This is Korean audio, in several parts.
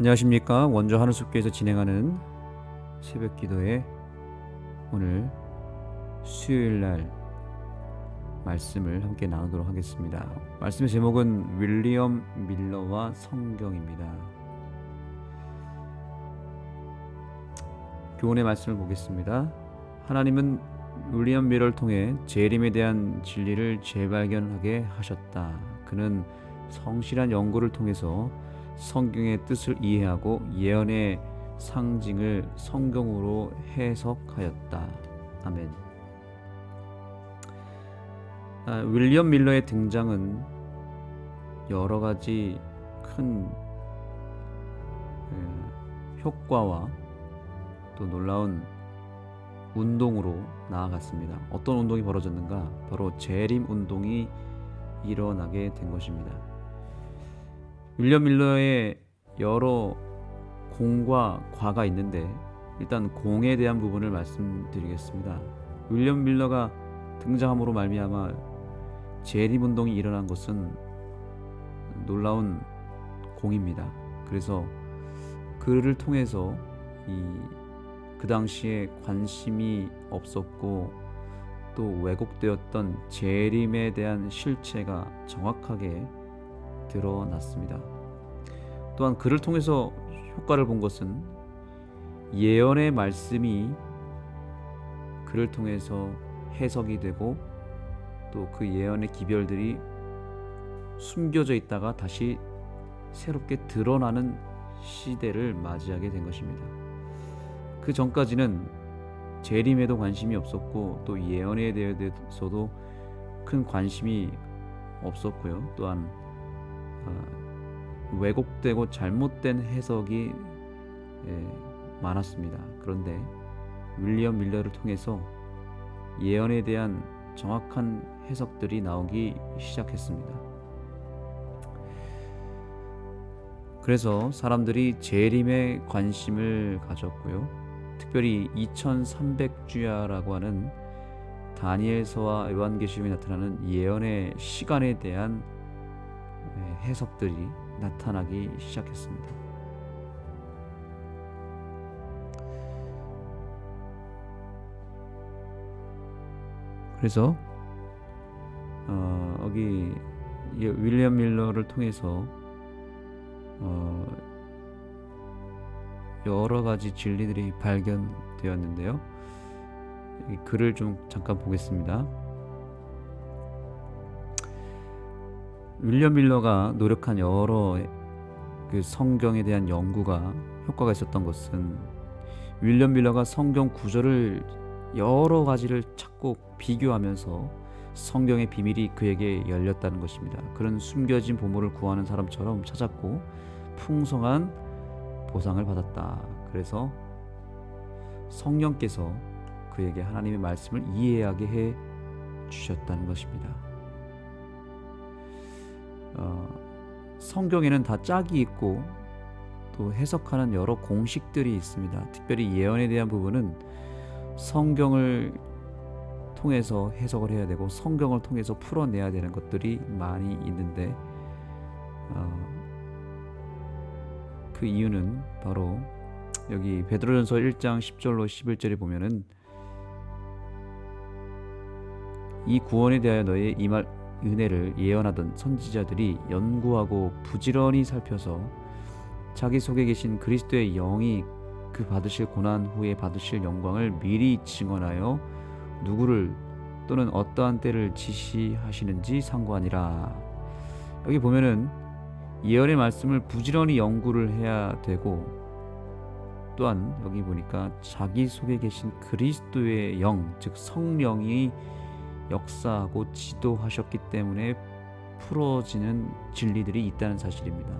안녕하십니까. 원주 하늘숲교회에서 진행하는 새벽기도에 오늘 수요일날 말씀을 함께 나누도록 하겠습니다. 말씀의 제목은 윌리엄 밀러와 성경입니다. 교훈의 말씀을 보겠습니다. 하나님은 윌리엄 밀러를 통해 재림에 대한 진리를 재발견하게 하셨다. 그는 성실한 연구를 통해서 성경의 뜻을 이해하고 예언의 상징을 성경으로 해석하였다. 아멘. 윌리엄 밀러의 등장은 여러 가지 큰 효과와 또 놀라운 운동으로 나아갔습니다. 어떤 운동이 벌어졌는가? 바로 재림 운동이 일어나게 된 것입니다. 윌리엄 밀러의 여러 공과 과가 있는데 일단 공에 대한 부분을 말씀드리겠습니다. 윌리엄 밀러가 등장함으로 말미암아 재림운동이 일어난 것은 놀라운 공입니다. 그래서 그를 통해서 그 당시에 관심이 없었고 또 왜곡되었던 재림에 대한 실체가 정확하게 드러났습니다. 또한 그를 통해서 효과를 본 것은 예언의 말씀이 그를 통해서 해석이 되고 또 그 예언의 기별들이 숨겨져 있다가 다시 새롭게 드러나는 시대를 맞이하게 된 것입니다. 그 전까지는 재림에도 관심이 없었고 또 예언에 대해서도 큰 관심이 없었고요. 또한 왜곡되고 잘못된 해석이 많았습니다. 그런데 윌리엄 밀러를 통해서 예언에 대한 정확한 해석들이 나오기 시작했습니다. 그래서 사람들이 재림에 관심을 가졌고요. 특별히 2300주야라고 하는 다니엘서와 요한계시록에 나타나는 예언의 시간에 대한 해석들이 나타나기 시작했습니다. 그래서 여기 윌리엄 밀러를 통해서 여러 가지 진리들이 발견되었는데요. 이 글을 좀 잠깐 보겠습니다. 윌리엄 밀러가 노력한 여러 그 성경에 대한 연구가 효과가 있었던 것은 윌리엄 밀러가 성경 구절을 여러 가지를 찾고 비교하면서 성경의 비밀이 그에게 열렸다는 것입니다. 그런 숨겨진 보물을 구하는 사람처럼 찾았고 풍성한 보상을 받았다. 그래서 성령께서 그에게 하나님의 말씀을 이해하게 해 주셨다는 것입니다. 성경에는 다 짝이 있고 또 해석하는 여러 공식들이 있습니다. 특별히 예언에 대한 부분은 성경을 통해서 해석을 해야 되고 성경을 통해서 풀어내야 되는 것들이 많이 있는데 그 이유는 바로 여기 베드로전서 1장 10절로 11절에 보면은 이 구원에 대하여 너의 임할 은혜를 예언하던 선지자들이 연구하고 부지런히 살펴서 자기 속에 계신 그리스도의 영이 그 받으실 고난 후에 받으실 영광을 미리 증언하여 누구를 또는 어떠한 때를 지시하시는지 상고하니라. 여기 보면은 예언의 말씀을 부지런히 연구를 해야 되고 또한 여기 보니까 자기 속에 계신 그리스도의 영, 즉 성령이 역사하고 지도하셨기 때문에 풀어지는 진리들이 있다는 사실입니다.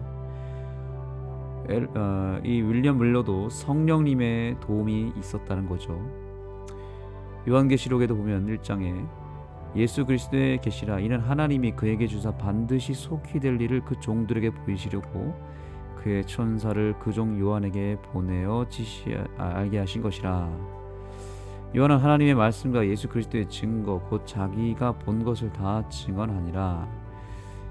이 윌리엄 밀러도 성령님의 도움이 있었다는 거죠. 요한계시록에도 보면 1장에 예수 그리스도의 계시라 이는 하나님이 그에게 주사 반드시 속히 될 일을 그 종들에게 보이시려고 그의 천사를 그 종 요한에게 보내어 알게 하신 것이라. 요한은 하나님의 말씀과 예수 그리스도의 증거 곧 자기가 본 것을 다 증언하니라.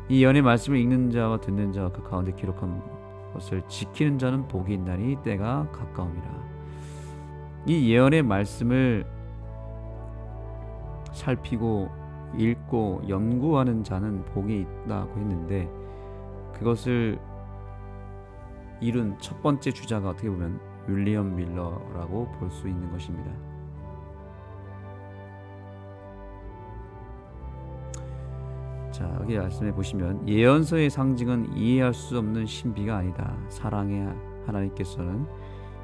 이 예언의 말씀을 읽는 자와 듣는 자와 그 가운데 기록한 그것을 지키는 자는 복이 있나니 때가 가까움이라. 이 예언의 말씀을 살피고 읽고 연구하는 자는 복이 있다고 했는데, 그것을 이룬 첫 번째 주자가 어떻게 보면 윌리엄 밀러라고 볼 수 있는 것입니다. 자, 여기 말씀해 보시면 예언서의 상징은 이해할 수 없는 신비가 아니다. 사랑의 하나님께서는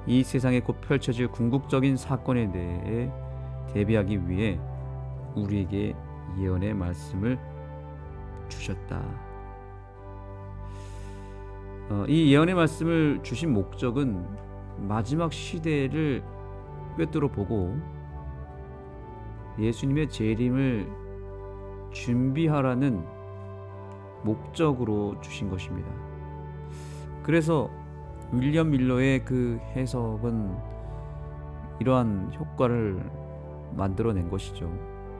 이 세상에 곧 펼쳐질 궁극적인 사건에 대해 대비하기 위해 우리에게 예언의 말씀을 주셨다. 이 예언의 말씀을 주신 목적은 마지막 시대를 꿰뚫어 보고 예수님의 재림을 준비하라는 목적으로 주신 것입니다. 그래서 윌리엄 밀러의 그 해석은 이러한 효과를 만들어낸 것이죠.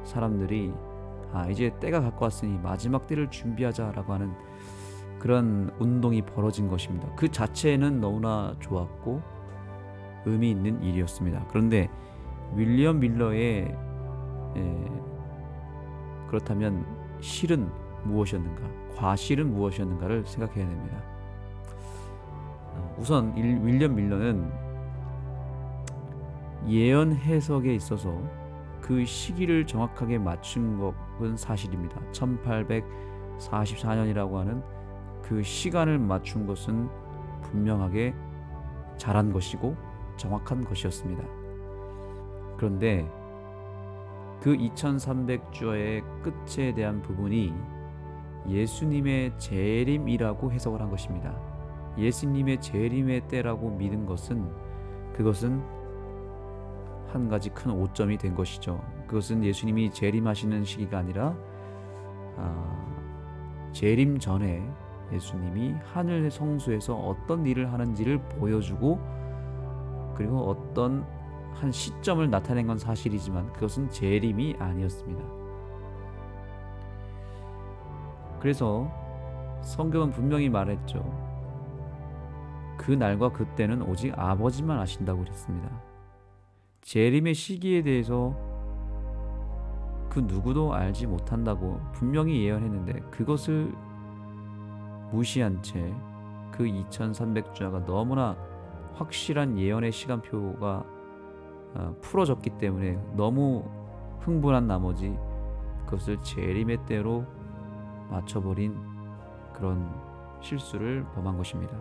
사람들이 이제 때가 가까웠으니 마지막 때를 준비하자라고 하는 그런 운동이 벌어진 것입니다. 그 자체는 너무나 좋았고 의미 있는 일이었습니다. 그런데 윌리엄 밀러의 그렇다면 실은 무엇이었는가, 과실은 무엇이었는가를 생각해야 됩니다. 우선 윌리엄 밀러는 예언 해석에 있어서 그 시기를 정확하게 맞춘 것은 사실입니다. 1844년이라고 하는 그 시간을 맞춘 것은 분명하게 잘한 것이고 정확한 것이었습니다. 그런데 그 2300주의 끝에 대한 부분이 예수님의 재림이라고 해석을 한 것입니다. 예수님의 재림의 때라고 믿은 것은, 그것은 한 가지 큰 오점이 된 것이죠. 그것은 예수님이 재림하시는 시기가 아니라 재림 전에 예수님이 하늘 성소에서 어떤 일을 하는지를 보여주고, 그리고 어떤 한 시점을 나타낸 건 사실이지만 그것은 재림이 아니었습니다. 그래서 성경은 분명히 말했죠. 그 날과 그때는 오직 아버지만 아신다고 그랬습니다. 재림의 시기에 대해서 그 누구도 알지 못한다고 분명히 예언했는데, 그것을 무시한 채 그 2300주야가 너무나 확실한 예언의 시간표가 풀어졌기 때문에 너무 흥분한 나머지 그것을 재림의 때로 맞춰버린 그런 실수를 범한 것입니다.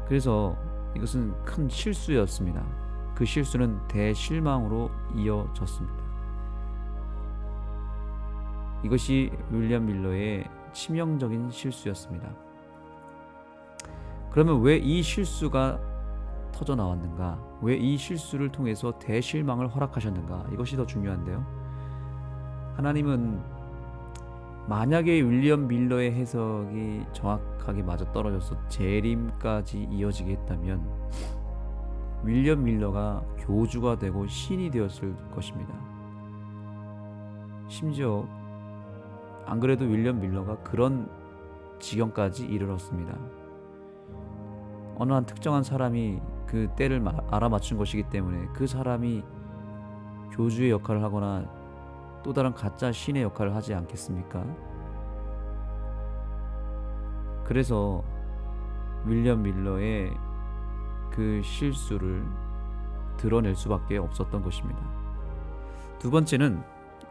그래서 이것은 큰 실수였습니다. 그 실수는 대실망으로 이어졌습니다. 이것이 윌리엄 밀러의 치명적인 실수였습니다. 그러면 왜 이 실수가 터져 나왔는가? 왜 이 실수를 통해서 대실망을 허락하셨는가? 이것이 더 중요한데요. 하나님은 만약에 윌리엄 밀러의 해석이 정확하게 맞아떨어져서 재림까지 이어지게 했다면 윌리엄 밀러가 교주가 되고 신이 되었을 것입니다. 심지어 안 그래도 윌리엄 밀러가 그런 지경까지 이르렀습니다. 어느 한 특정한 사람이 그 때를 알아맞춘 것이기 때문에 그 사람이 교주의 역할을 하거나 또 다른 가짜 신의 역할을 하지 않겠습니까? 그래서 윌리엄 밀러의 그 실수를 드러낼 수밖에 없었던 것입니다. 두 번째는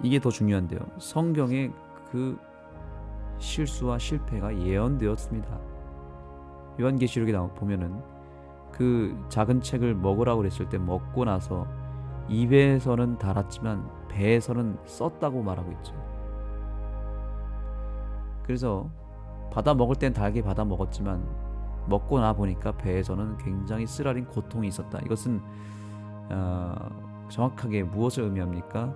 이게 더 중요한데요. 성경에 그 실수와 실패가 예언되었습니다. 요한계시록에 보면은 그 작은 책을 먹으라고 그랬을 때 먹고 나서 입에서는 달았지만 배에서는 썼다고 말하고 있죠. 그래서 받아 먹을 땐 달게 받아 먹었지만 먹고 나 보니까 배에서는 굉장히 쓰라린 고통이 있었다. 이것은 정확하게 무엇을 의미합니까?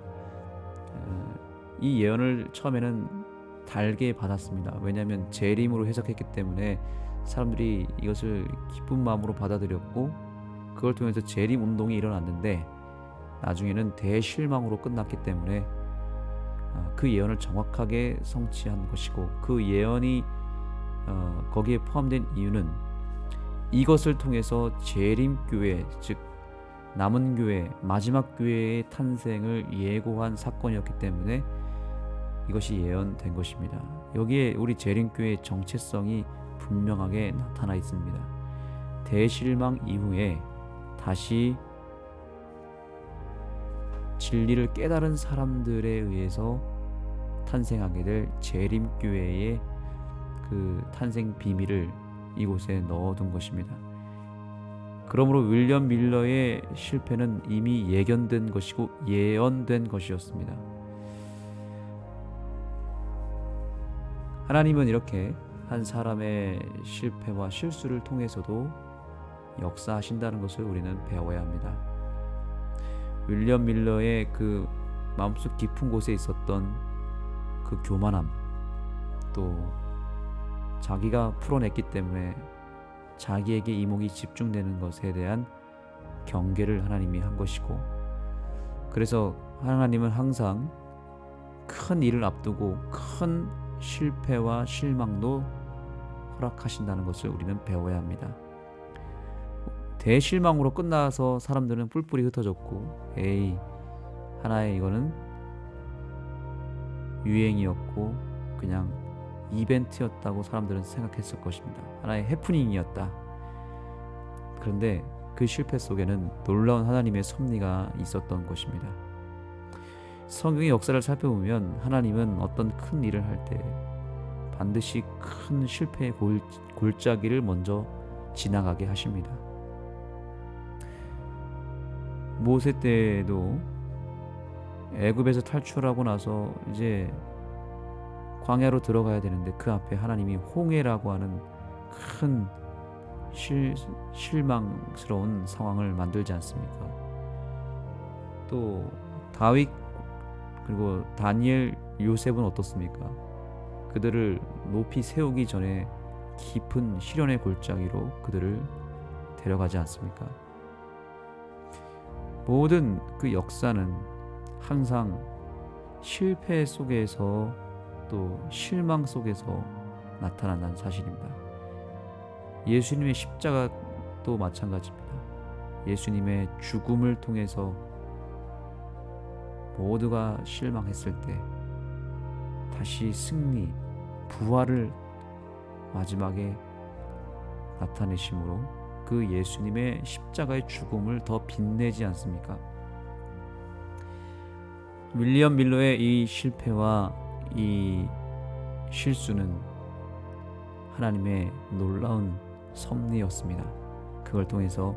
이 예언을 처음에는 달게 받았습니다. 왜냐하면 재림으로 해석했기 때문에 사람들이 이것을 기쁜 마음으로 받아들였고 그걸 통해서 재림 운동이 일어났는데 나중에는 대실망으로 끝났기 때문에 그 예언을 정확하게 성취한 것이고 그 예언이 거기에 포함된 이유는 이것을 통해서 재림교회, 즉 남은 교회, 마지막 교회의 탄생을 예고한 사건이었기 때문에 이것이 예언된 것입니다. 여기에 우리 재림교회의 정체성이 분명하게 나타나 있습니다. 대실망 이후에 다시 진리를 깨달은 사람들에 의해서 탄생하게 될 재림교회의 그 탄생 비밀을 이곳에 넣어둔 것입니다. 그러므로 윌리엄 밀러의 실패는 이미 예견된 것이고 예언된 것이었습니다. 하나님은 이렇게 한 사람의 실패와 실수를 통해서도 역사하신다는 것을 우리는 배워야 합니다. 윌리엄 밀러의 그 마음속 깊은 곳에 있었던 그 교만함, 또 자기가 풀어냈기 때문에 자기에게 이목이 집중되는 것에 대한 경계를 하나님이 한 것이고, 그래서 하나님은 항상 큰 일을 앞두고 큰 실패와 실망도 허락하신다는 것을 우리는 배워야 합니다. 대실망으로 끝나서 사람들은 뿔뿔이 흩어졌고, 에이, 하나의 이거는 유행이었고 그냥 이벤트였다고 사람들은 생각했을 것입니다. 하나의 해프닝이었다. 그런데 그 실패 속에는 놀라운 하나님의 섭리가 있었던 것입니다. 성경의 역사를 살펴보면 하나님은 어떤 큰 일을 할 때 반드시 큰 실패의 골짜기를 먼저 지나가게 하십니다. 모세 때도 애굽에서 탈출하고 나서 이제 광야로 들어가야 되는데 그 앞에 하나님이 홍해라고 하는 큰 실망스러운 상황을 만들지 않습니까? 또 다윗 그리고 다니엘, 요셉은 어떻습니까? 그들을 높이 세우기 전에 깊은 시련의 골짜기로 그들을 데려가지 않습니까? 모든 그 역사는 항상 실패 속에서 또 실망 속에서 나타난다는 사실입니다. 예수님의 십자가도 마찬가지입니다. 예수님의 죽음을 통해서 모두가 실망했을 때 다시 승리, 부활을 마지막에 나타내심으로 그 예수님의 십자가의 죽음을 더 빛내지 않습니까? 윌리엄 밀러의 이 실패와 이 실수는 하나님의 놀라운 섭리였습니다. 그걸 통해서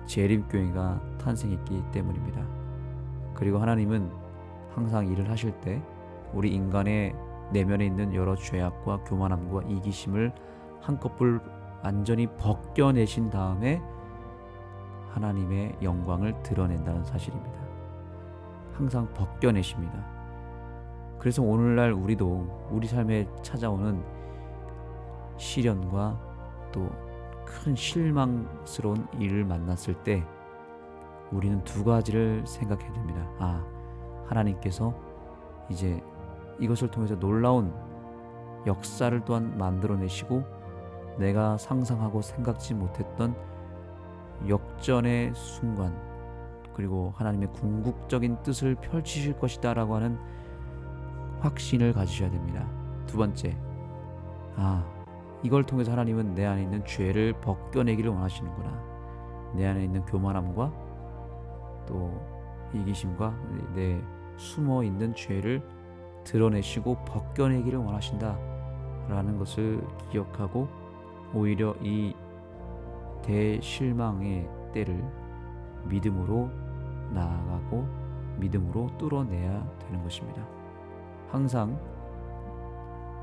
재림교회가 탄생했기 때문입니다. 그리고 하나님은 항상 일을 하실 때 우리 인간의 내면에 있는 여러 죄악과 교만함과 이기심을 한꺼풀 완전히 벗겨내신 다음에 하나님의 영광을 드러낸다는 사실입니다. 항상 벗겨내십니다. 그래서 오늘날 우리도 우리 삶에 찾아오는 시련과 또 큰 실망스러운 일을 만났을 때 우리는 두 가지를 생각해야 됩니다. 하나님께서 이제 이것을 통해서 놀라운 역사를 또한 만들어내시고 내가 상상하고 생각지 못했던 역전의 순간, 그리고 하나님의 궁극적인 뜻을 펼치실 것이다 라고 하는 확신을 가지셔야 됩니다. 두 번째, 이걸 통해서 하나님은 내 안에 있는 죄를 벗겨내기를 원하시는구나. 내 안에 있는 교만함과 또 이기심과 내 숨어있는 죄를 드러내시고 벗겨내기를 원하신다 라는 것을 기억하고 오히려 이 대실망의 때를 믿음으로 나아가고 믿음으로 뚫어내야 되는 것입니다. 항상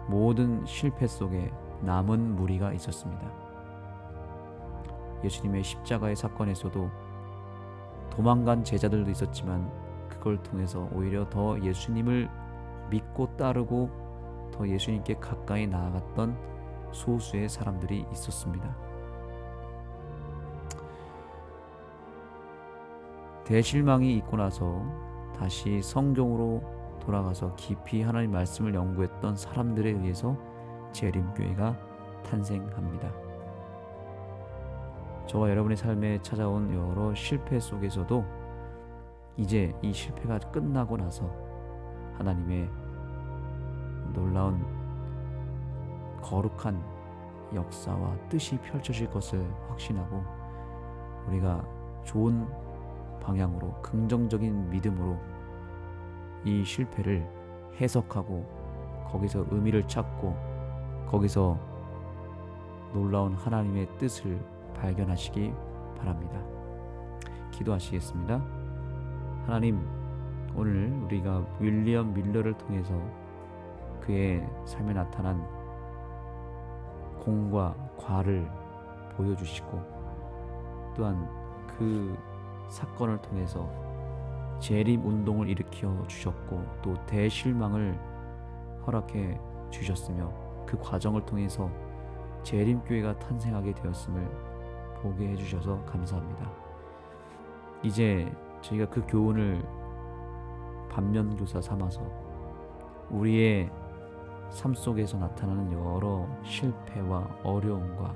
모든 실패 속에 남은 무리가 있었습니다. 예수님의 십자가의 사건에서도 도망간 제자들도 있었지만 그걸 통해서 오히려 더 예수님을 믿고 따르고 더 예수님께 가까이 나아갔던 소수의 사람들이 있었습니다. 대실망이 있고 나서 다시 성경으로 돌아가서 깊이 하나님 말씀을 연구했던 사람들에 의해서 재림교회가 탄생합니다. 저와 여러분의 삶에 찾아온 여러 실패 속에서도 이제 이 실패가 끝나고 나서 하나님의 놀라운 거룩한 역사와 뜻이 펼쳐질 것을 확신하고 우리가 좋은 방향으로 긍정적인 믿음으로 이 실패를 해석하고 거기서 의미를 찾고 거기서 놀라운 하나님의 뜻을 발견하시기 바랍니다. 기도하시겠습니다. 하나님, 오늘 우리가 윌리엄 밀러를 통해서 그의 삶에 나타난 공과 과를 보여주시고 또한 그 사건을 통해서 재림 운동을 일으켜 주셨고 또 대실망을 허락해 주셨으며 그 과정을 통해서 재림교회가 탄생하게 되었음을 보게 해주셔서 감사합니다. 이제 저희가 그 교훈을 반면교사 삼아서 우리의 삶 속에서 나타나는 여러 실패와 어려움과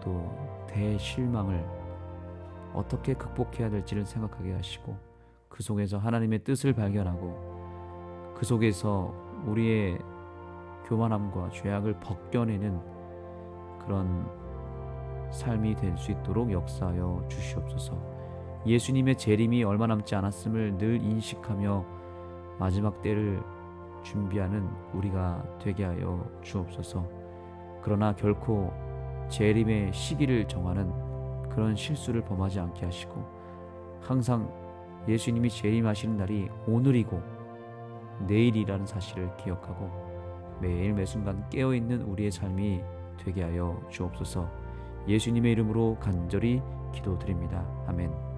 또 대실망을 어떻게 극복해야 될지를 생각하게 하시고 그 속에서 하나님의 뜻을 발견하고 그 속에서 우리의 교만함과 죄악을 벗겨내는 그런 삶이 될 수 있도록 역사하여 주시옵소서. 예수님의 재림이 얼마 남지 않았음을 늘 인식하며 마지막 때를 준비하는 우리가 되게 하여 주옵소서. 그러나 결코 재림의 시기를 정하는 그런 실수를 범하지 않게 하시고 항상 예수님이 재림하시는 날이 오늘이고 내일이라는 사실을 기억하고 매일 매순간 깨어있는 우리의 삶이 되게 하여 주옵소서. 예수님의 이름으로 간절히 기도드립니다. 아멘.